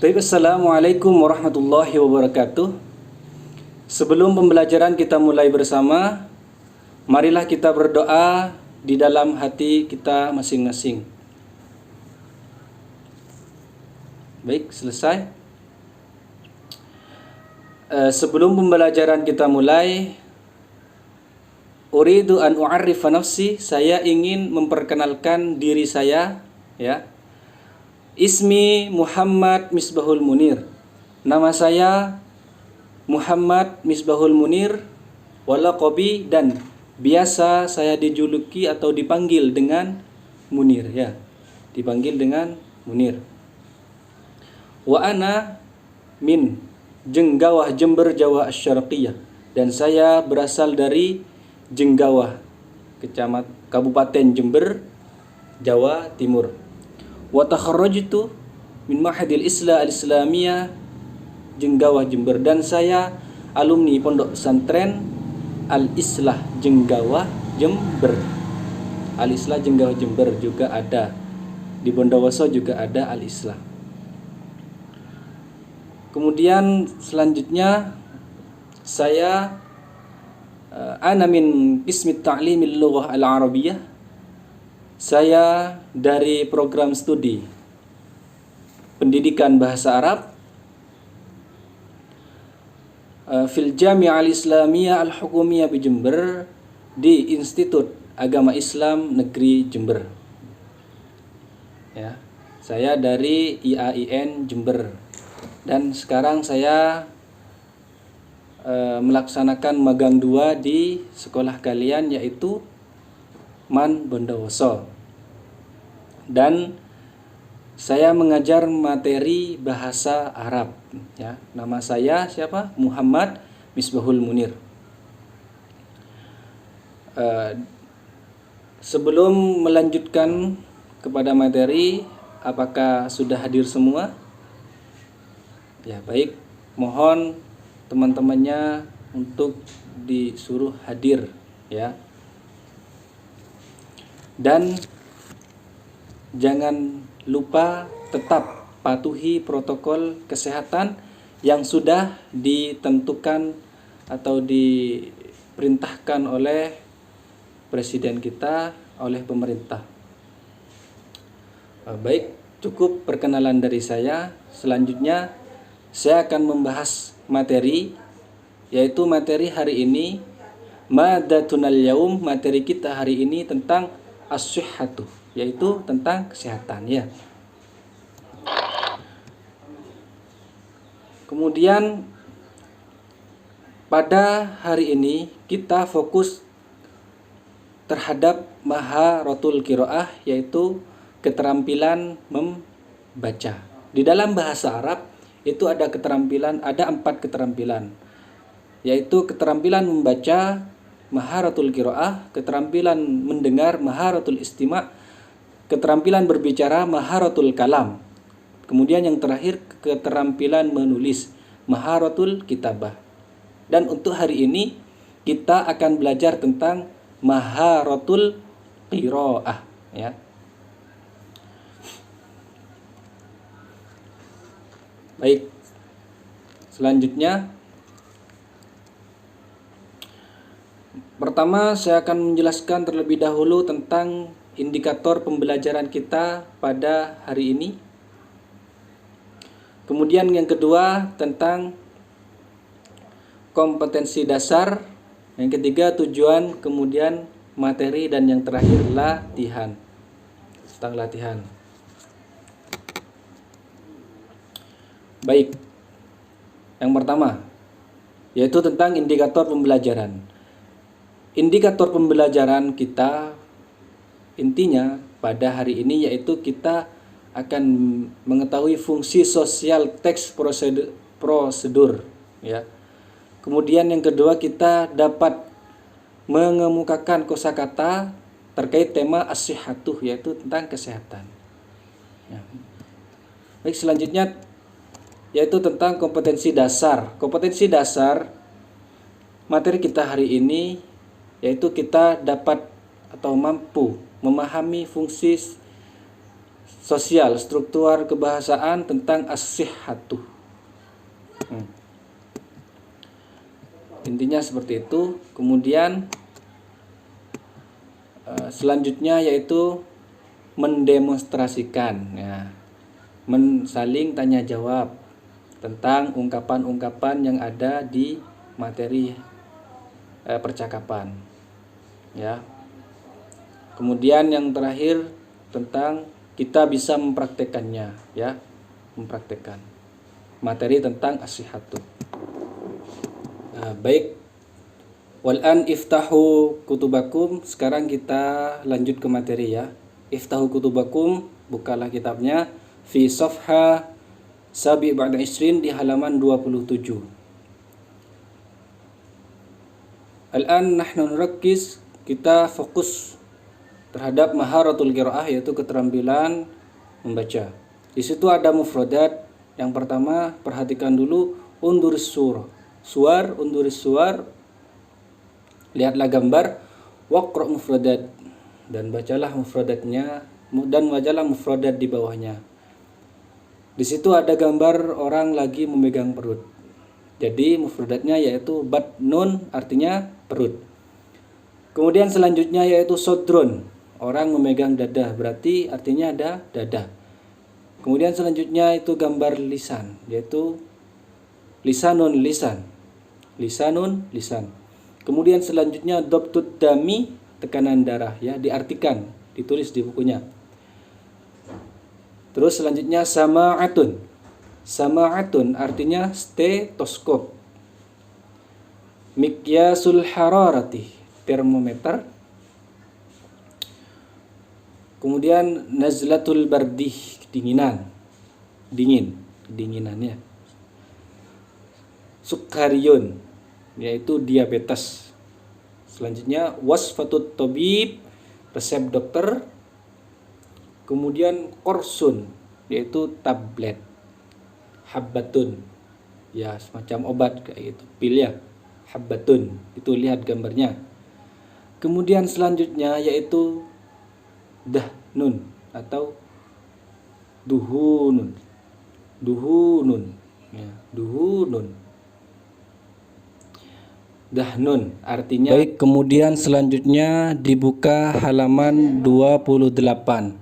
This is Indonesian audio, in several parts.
Baik, Assalamualaikum warahmatullahi wabarakatuh. Sebelum pembelajaran kita mulai bersama, marilah kita berdoa di dalam hati kita masing-masing. Baik, selesai. Sebelum pembelajaran kita mulai, uridu an u'arrifa nafsi, saya ingin memperkenalkan diri saya, ya. Ismi Muhammad Misbahul Munir. Nama saya Muhammad Misbahul Munir, walaqabi, dan biasa saya dijuluki atau dipanggil dengan Munir, ya. Dipanggil dengan Munir. Wa ana min Jenggawah Jember, Jawa Asy-Syarqiyah, dan saya berasal dari Jenggawah, Kabupaten Jember, Jawa Timur. Wa takharrajtu min Ma'hadil Islah Al-Islamiyah Jenggawah Jember, dan saya alumni Pondok Pesantren Al-Islah Jenggawah Jember. Al-Islah Jenggawah Jember juga ada. Di Bondowoso juga ada Al-Islah. Kemudian selanjutnya saya ana min qismi ta'limil lughah al-arabiyyah. Saya dari program studi pendidikan bahasa Arab fil Jami'ah Al-Islamiyah Al-Hukumiyah di Jember, di Institut Agama Islam Negeri Jember. Ya, saya dari IAIN Jember, dan sekarang saya melaksanakan magang 2 di sekolah kalian, yaitu MAN Bondowoso. Dan saya mengajar materi bahasa Arab, ya. Nama saya siapa? Muhammad Misbahul Munir. Sebelum melanjutkan kepada materi, apakah sudah hadir semua? Ya, baik. Mohon teman-temannya untuk disuruh hadir, ya. Dan jangan lupa tetap patuhi protokol kesehatan yang sudah ditentukan atau diperintahkan oleh presiden kita, oleh pemerintah. Baik, cukup perkenalan dari saya. Selanjutnya saya akan membahas materi, yaitu materi hari ini Madatunal Yaum. Materi kita hari ini tentang as-sihhatu, yaitu tentang kesehatan, ya. Kemudian pada hari ini kita fokus terhadap maharatul qiraah, yaitu keterampilan membaca. Di dalam bahasa Arab itu ada 4 keterampilan, yaitu keterampilan membaca, maharatul qiraah, keterampilan mendengar, maharatul istima', keterampilan berbicara, maharatul kalam. Kemudian yang terakhir, keterampilan menulis, maharatul kitabah. Dan untuk hari ini kita akan belajar tentang maharatul qiraah, ya. Baik. Selanjutnya, pertama saya akan menjelaskan terlebih dahulu tentang indikator pembelajaran kita pada hari ini. Kemudian yang kedua tentang kompetensi dasar. Yang ketiga tujuan, kemudian materi, dan yang terakhir latihan. Tentang latihan. Baik. Yang pertama yaitu tentang indikator pembelajaran. Indikator pembelajaran kita intinya pada hari ini yaitu kita akan mengetahui fungsi sosial teks prosedur, ya. Kemudian yang kedua kita dapat mengemukakan kosakata terkait tema as-sihhatu, yaitu tentang kesehatan, ya. Baik, selanjutnya yaitu tentang kompetensi dasar. Kompetensi dasar materi kita hari ini yaitu kita dapat atau mampu memahami fungsi sosial, struktur kebahasaan tentang as-sihhatu. Intinya seperti itu. Kemudian selanjutnya yaitu mendemonstrasikan, ya, saling tanya jawab tentang ungkapan-ungkapan yang ada di materi percakapan, ya. Kemudian yang terakhir tentang kita bisa mempraktekannya, ya, mempraktekkan materi tentang as-sihhatu. Baik, wal'an iftahu kutubakum. Sekarang kita lanjut ke materi, ya. Iftahu kutubakum, bukalah kitabnya, fi safha sabi ba'da isrin, di halaman 27. Al-an nahnu nurakkis, kita fokus terhadap maharatul qiraah, yaitu keterampilan membaca. Di situ ada mufradat. Yang pertama, perhatikan dulu unduris surah. Suar, unduris suar, lihatlah gambar, waqra' mufradat, dan bacalah mufradatnya, dan bacalah mufradat di bawahnya. Di situ ada gambar orang lagi memegang perut. Jadi mufradatnya yaitu batnun, artinya perut. Kemudian selanjutnya yaitu sodrun, orang memegang dada, berarti artinya ada dada. Kemudian selanjutnya itu gambar lisan, yaitu lisanun, lisan. Lisanun, lisan. Kemudian selanjutnya dhabtut dami, tekanan darah, ya, diartikan, ditulis di bukunya. Terus selanjutnya sama'atun. Sama'atun artinya stetoskop. Miqyasul hararati, termometer. Kemudian nazlatul bardih, kedinginan, kedinginannya. Sukariyun, yaitu diabetes. Selanjutnya wasfatut tabib, resep dokter. Kemudian korsun, yaitu tablet. Habbatun, ya, semacam obat kayak gitu, pil, ya. Habbatun, itu lihat gambarnya. Kemudian selanjutnya yaitu dahnun atau duhunun. Duhunun, ya, duhunun. Dahnun artinya. Baik, kemudian selanjutnya dibuka halaman 28.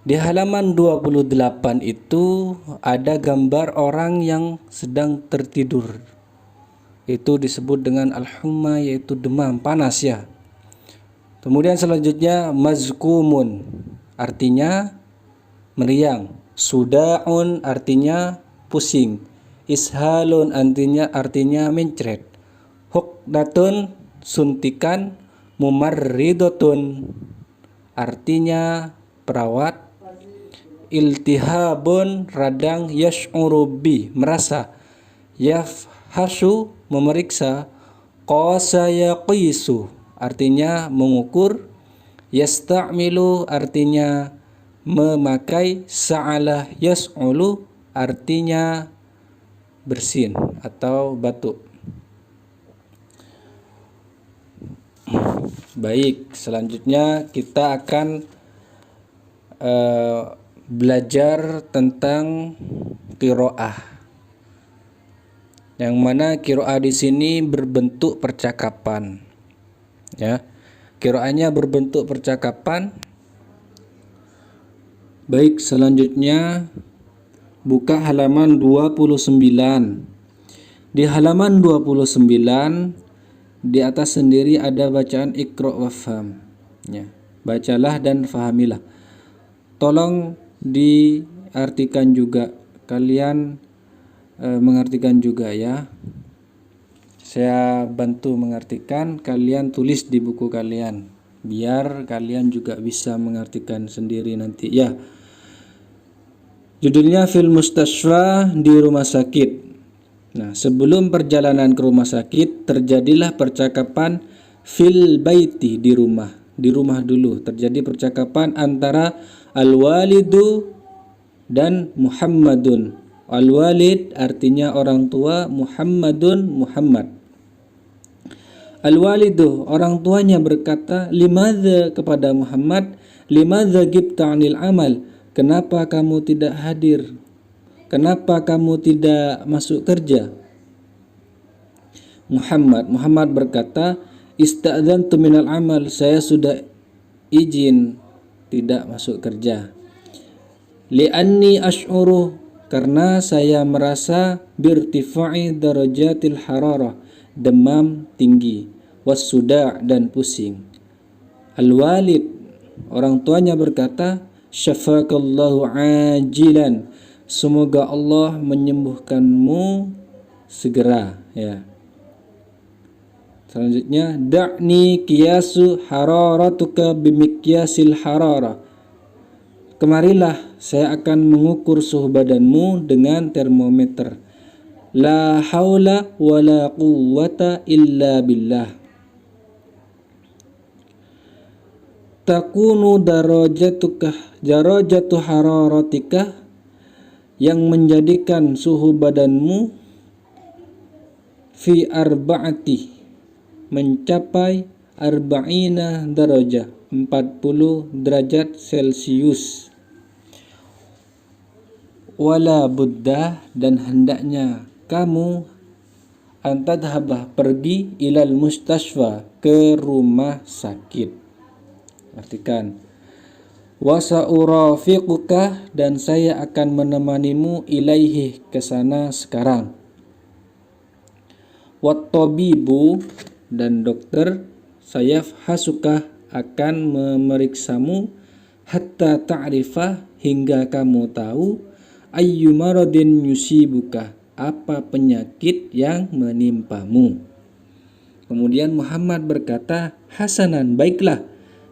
Di halaman 28 itu ada gambar orang yang sedang tertidur. Itu disebut dengan al-humma, yaitu demam, panas, ya. Kemudian selanjutnya mazkumun artinya meriang. Sudaun artinya pusing. Ishalun artinya mencret. Hukdatun suntikan. Mumarridotun artinya perawat. Iltihabun radang. Yash'urubi merasa. Yafhasu memeriksa. Qasayaqisu artinya mengukur. Yasta'milu artinya memakai. Sa'alah yas'ulu artinya bersin atau batuk. Baik, selanjutnya kita akan belajar tentang qiraah. Yang mana qiraah di sini berbentuk percakapan. Ya. Qiraahnya berbentuk percakapan. Baik, selanjutnya buka halaman 29. Di halaman 29 di atas sendiri ada bacaan Iqra' wafham, ya. Bacalah dan fahamilah. Tolong diartikan juga, kalian mengartikan juga, ya. Saya bantu mengartikan, kalian tulis di buku kalian biar kalian juga bisa mengartikan sendiri nanti, ya. Judulnya fil mustasfa, di rumah sakit. Nah, sebelum perjalanan ke rumah sakit terjadilah percakapan fil baiti, di rumah. Di rumah dulu terjadi percakapan antara al-walidu dan Muhammadun. Al-walid artinya orang tua, Muhammadun Muhammad. Al-walidu orang tuanya berkata, limadza kepada Muhammad, limadza gibta 'anil amal, kenapa kamu tidak hadir? Kenapa kamu tidak masuk kerja? Muhammad berkata, ista'dzantu minal amal, saya sudah izin tidak masuk kerja. Li'anni ash'uru, karena saya merasa birtifa'i darajatil hararah, demam tinggi, wassuda' dan pusing. Al-walid, orang tuanya berkata, syafakallahu ajilan, semoga Allah menyembuhkanmu segera, ya. Selanjutnya, da'ni kiyasu hararatuka bimikyasil hararah, kemarilah saya akan mengukur suhu badanmu dengan termometer. La haula wala quwwata illa billah. Takunu darajatu hararatika, yang menjadikan suhu badanmu fi arba'ati, mencapai arba'ina darajah, 40 derajat Celcius. Wala buddah, dan hendaknya kamu antadhabah, pergi, ilal mustashfa, ke rumah sakit. Artikan, wasa'urafiquka, dan saya akan menemanimu ilaihi, ke sana sekarang. Wattabibu, dan dokter, sayafhasuka, akan memeriksamu, hatta ta'rifah, hingga kamu tahu, ayyu maradin yusibuka, apa penyakit yang menimpamu. Kemudian Muhammad berkata, hasanan, baiklah,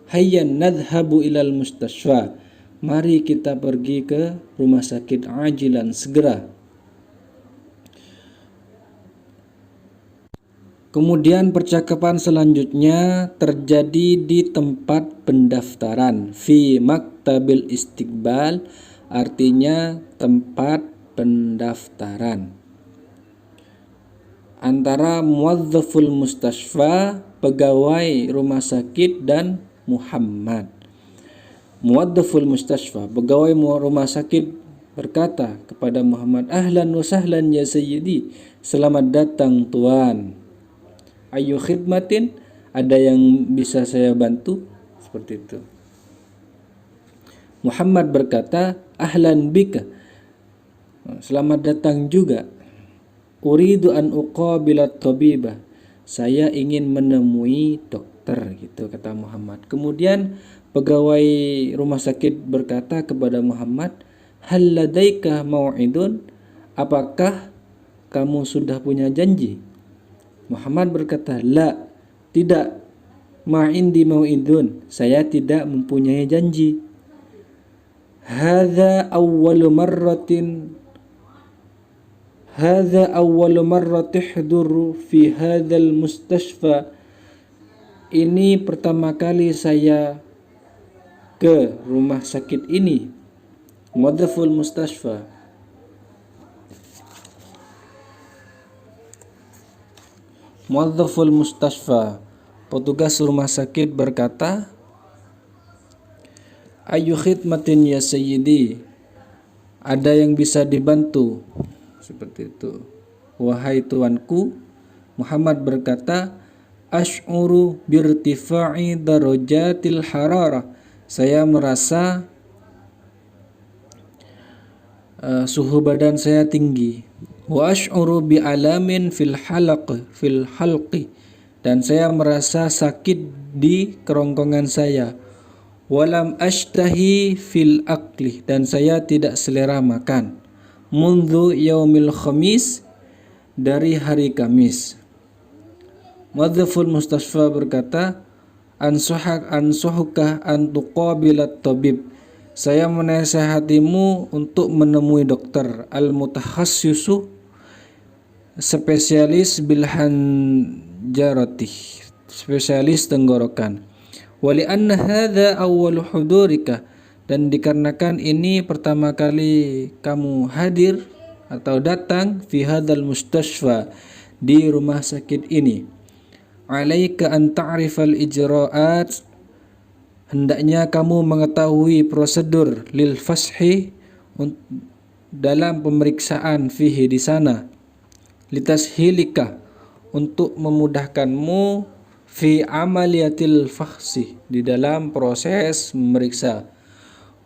hayyan nadhhabu ilal mustashfa, mari kita pergi ke rumah sakit ajilan, segera. Kemudian percakapan selanjutnya terjadi di tempat pendaftaran, fi maktabil istiqbal, artinya tempat pendaftaran, antara muwadzaful mustashfa, pegawai rumah sakit, dan Muhammad. Muwadzaful mustashfa, pegawai rumah sakit, berkata kepada Muhammad, ahlan wa sahlan ya sayyidi, selamat datang tuan. Ayu khidmatin, ada yang bisa saya bantu? Seperti itu. Muhammad berkata, ahlan bika, selamat datang juga. Uridu an uqabilat tabibah, saya ingin menemui dokter, gitu kata Muhammad. Kemudian pegawai rumah sakit berkata kepada Muhammad, hal ladaika mau'idun, apakah kamu sudah punya janji? Muhammad berkata, la, tidak, ma'indi mau'idun, saya tidak mempunyai janji. Hadza awwalu marrat tihduru fi hadzal mustashfa, ini pertama kali saya ke rumah sakit ini. Muwadzaful mustashfa, muwadzaful mustashfa, petugas rumah sakit berkata, ayu khidmatin ya sayyidi, ada yang bisa dibantu? Seperti itu. Wahai tuanku. Muhammad berkata, ash'uru birtifa'i darajatil hararah, saya merasa suhu badan saya tinggi. Wa ash'uru bi'alamin fil halqi, dan saya merasa sakit di kerongkongan saya. Walam ashtahi fil akli, dan saya tidak selera makan. Mundu yaumil khamis, dari hari Kamis. Muwadzaful mustashfa berkata, ansuhuka an tuqabilat tabib, saya menasihatimu untuk menemui dokter, al-mutakhassisu, spesialis bilhanjarati, spesialis tenggorokan. Wali anna hadza awwalu hudurika, dan dikarenakan ini pertama kali kamu hadir atau datang fi hadzal mustashfa, di rumah sakit ini. Alaika an ta'rifal ijra'at, hendaknya kamu mengetahui prosedur lil fashi dalam pemeriksaan fihi di sana, litashilika untuk memudahkanmu fi amaliyatil fakhsi di dalam proses memeriksa,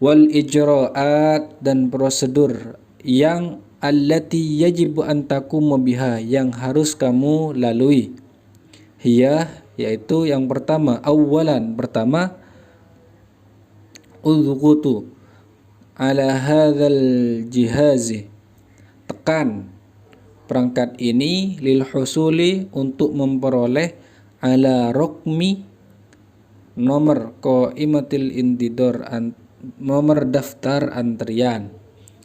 wal ijraat dan prosedur yang allati yajibu an taqumu biha yang harus kamu lalui. Hiya yaitu yang pertama, pertama udhukutu ala hadzal jihazi, tekan perangkat ini lil husuli untuk memperoleh ala rokmi nomor qaimatil intidor nomor daftar antrian.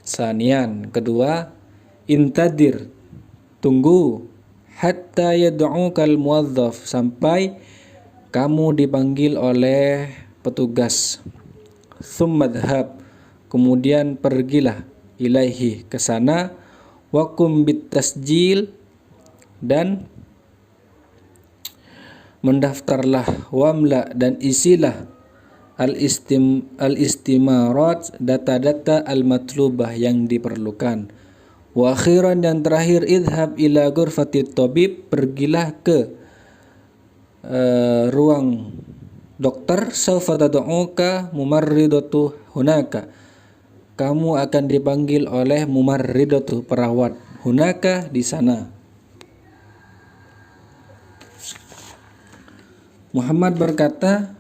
Sanian kedua, intadir tunggu hatta yad'ukal muwazzaf sampai kamu dipanggil oleh petugas. Tsummadhhab kemudian pergilah ilaihi ke sana, wakum bitasjil dan mendaftarlah, wamla dan isilah al-istimarat data-data al-matlubah yang diperlukan. Wa akhiran dan terakhir, idhab ila ghurfatit tabib pergilah ke ruang dokter. Sawfa tad'uka mumarridatu hunaka, kamu akan dipanggil oleh mumarridatu perawat, hunaka di sana. Muhammad berkata,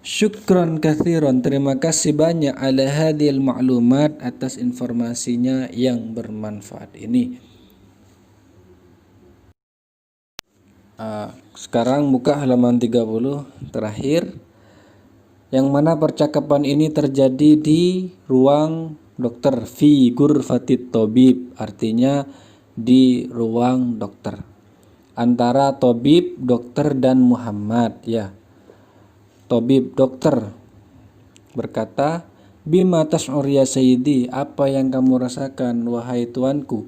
syukran katsiran, terima kasih banyak, ala hadhil ma'lumat atas informasinya yang bermanfaat ini. Sekarang buka halaman 30 terakhir, yang mana percakapan ini terjadi di ruang dokter, fi ghurfatit tabib, artinya di ruang dokter, antara tabib dokter dan Muhammad ya. Tabib dokter berkata, bima tas'ur ya sayyidi, apa yang kamu rasakan wahai tuanku?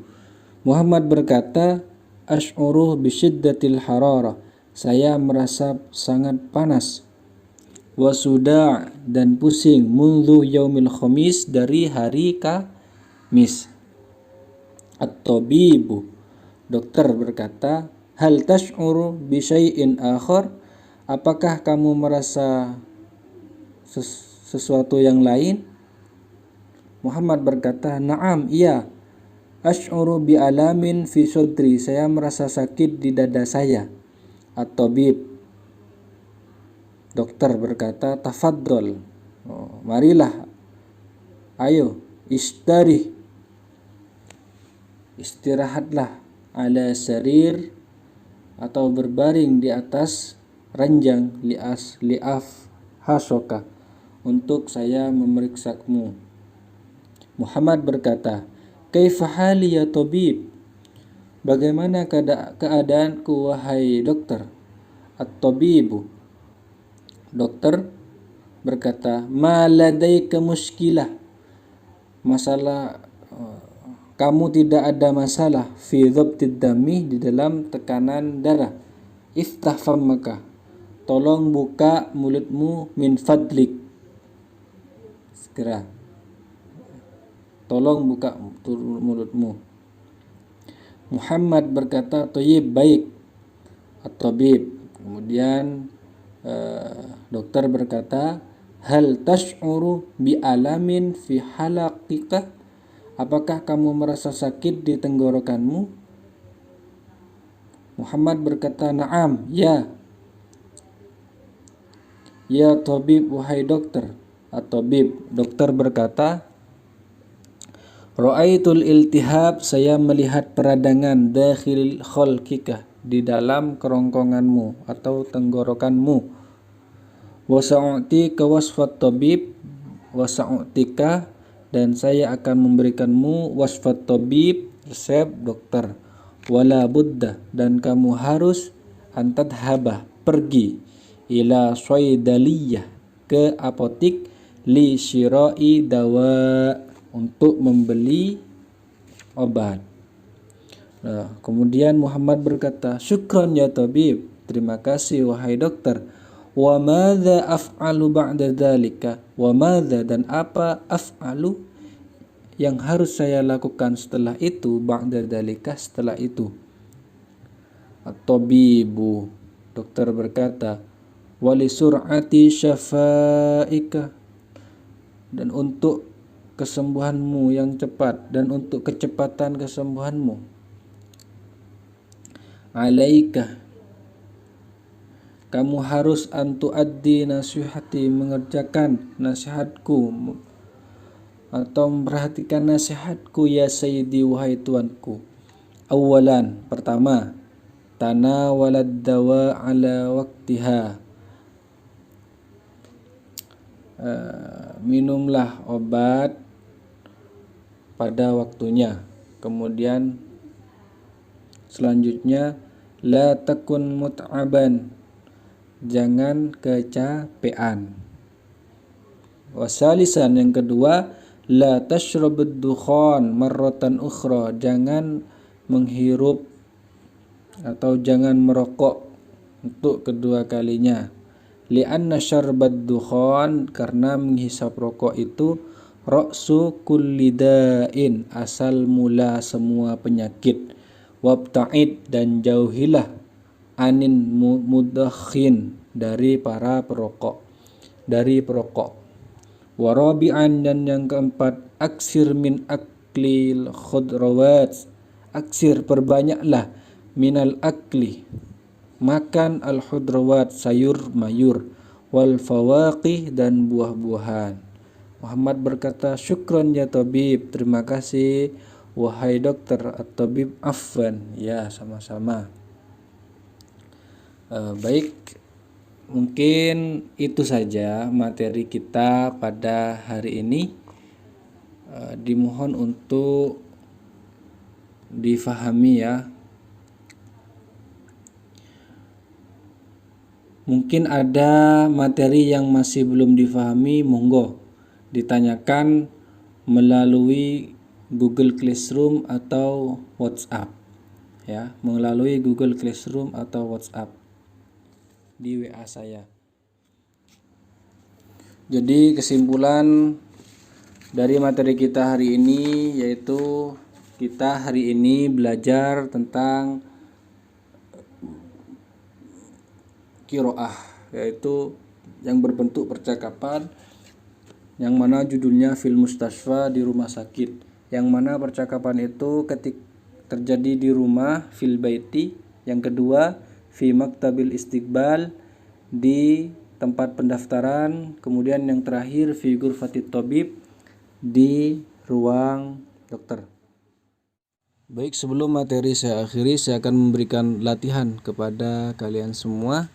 Muhammad berkata, ash'uru bisyiddatil hararah, saya merasa sangat panas, wasuda' dan pusing, mundu yaumil khamis, dari hari Kamis. At-tabibu dokter berkata, hal tash'uru bi syai'in akhar, apakah kamu merasa sesuatu yang lain? Muhammad berkata, na'am, iya. Ash'uru bi alamin fi sadri, saya merasa sakit di dada saya. At-tabib dokter berkata, tafaddal, marilah, ayo, istirahatlah, ala sarir, atau berbaring di atas ranjang, li'af hasoka, untuk saya memeriksamu. Muhammad berkata, kaifa hali ya tabib, bagaimana keadaanku wahai dokter? At-tabibu dokter berkata, ma ladaika muskilah, masalah kamu tidak ada masalah, fi dhabtid dami, di dalam tekanan darah, iftah fammaka, tolong buka mulutmu, min fadlik, segera tolong buka mulutmu. Muhammad berkata, thayyib, baik. At-tabib kemudian dokter berkata, hal tash'uru bi alamin fi halaqika, apakah kamu merasa sakit di tenggorokanmu? Muhammad berkata, na'am, ya. Ya tabib, wahai dokter. At-tabib dokter berkata, ra'aitul iltihab, saya melihat peradangan, dakhil khalqika, di dalam kerongkonganmu atau tenggorokanmu. Wasa'u'tika wasfat tabib, wasa'u'tika, dan saya akan memberikanmu wasfat tabib, resep dokter. Wala budda, dan kamu harus antadhabah, pergi, ila swaidaliyah, ke apotik, li syira'i dawa, untuk membeli obat. Nah, kemudian Muhammad berkata, syukran ya tabib, terima kasih wahai dokter. Wa madza af'alu ba'da dzalika? Wa madza, dan apa, af'alu, yang harus saya lakukan setelah itu, ba'da dzalika, setelah itu. At-tabibu, dokter berkata, wali sur'ati syafaika, dan untuk kesembuhanmu yang cepat, dan untuk kecepatan kesembuhanmu. Alaika, kamu harus antuaddi nasihati, mengerjakan nasihatku atau memperhatikan nasihatku, ya sayyidi, wahai tuanku. Awalan, pertama, tanawalad dawa ala waktiha, minumlah obat pada waktunya. Kemudian selanjutnya, la takun mut'aban, jangan kecapean. Wasalisan, yang kedua, la tashrabud dukhan marratan ukhra, jangan menghirup atau jangan merokok untuk kedua kalinya. Li'anna syarbad dukhan, karena menghisap rokok itu ra'su kulli da'in, asal mula semua penyakit. Wabta'id, dan jauhilah, anin mudakhin, dari para perokok, dari perokok. Warabi'an, dan yang keempat, aksir min aklil khudrawat, aksir, perbanyaklah, minal akli, makan, al khudrawat, sayur mayur, wal fawaqih, dan buah-buahan. Muhammad berkata, syukran ya tabib, terima kasih wahai dokter. At-tabib, afwan, ya sama-sama. Baik, mungkin itu saja materi kita pada hari ini. Dimohon untuk difahami ya. Mungkin ada materi yang masih belum difahami, monggo ditanyakan melalui Google Classroom atau WhatsApp ya, melalui Google Classroom atau WhatsApp di WA saya. Jadi kesimpulan dari materi kita hari ini yaitu kita hari ini belajar tentang qiraah, yaitu yang berbentuk percakapan, yang mana judulnya fil mustashfa, di rumah sakit, yang mana percakapan itu ketika terjadi di rumah, fil baiti, yang kedua fi maktabil istiqbal, di tempat pendaftaran, kemudian yang terakhir fi ghurfatit tabib, di ruang dokter. Baik, sebelum materi saya akhiri, saya akan memberikan latihan kepada kalian semua.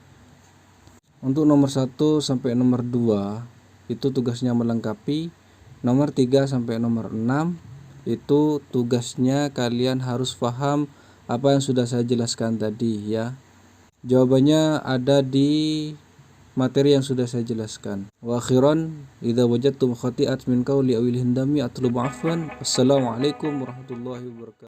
Untuk nomor 1 sampai nomor 2 itu tugasnya melengkapi. Nomor 3 sampai nomor 6 itu tugasnya kalian harus paham apa yang sudah saya jelaskan tadi ya. Jawabannya ada di materi yang sudah saya jelaskan. Wa akhiran, idza wajadtum khati'at min qawli awil hindami atlubu afwan. Wassalamualaikum warahmatullahi wabarakatuh.